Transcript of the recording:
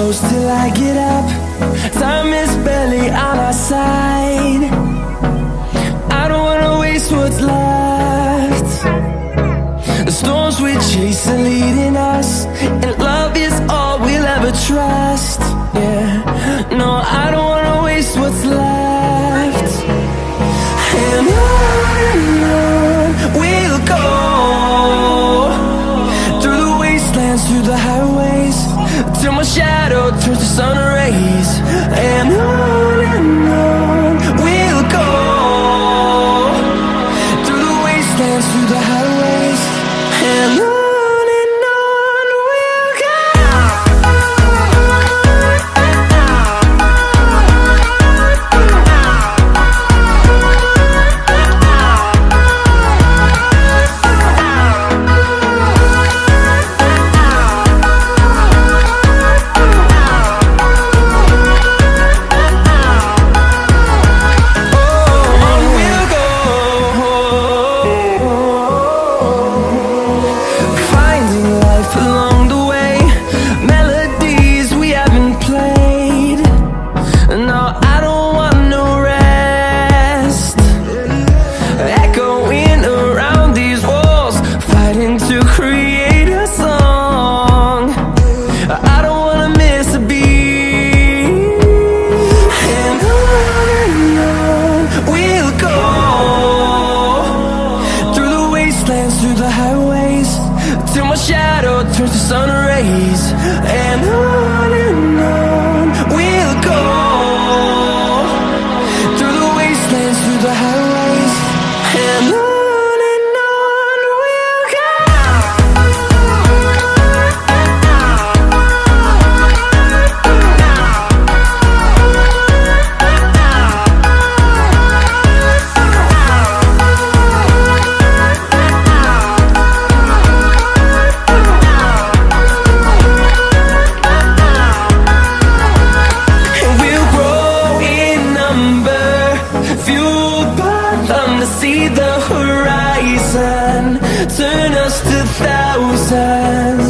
close till I get up. Time is barely on our side. I don't wanna waste what's left. The storms we chase are leading us, and love is all we'll ever trust. Yeah, no, I don't wanna waste what's left. And on we'll go, through the wastelands, through the highways, till my shadow turns to sun rays. And on we'll go, through the wastelands, through the highways, and on we'll go. Through the highways, till my shadow turns to sun rays. And on we'll go, through the wastelands, through the highways, and on we'll go. See the horizon, turn us to thousands.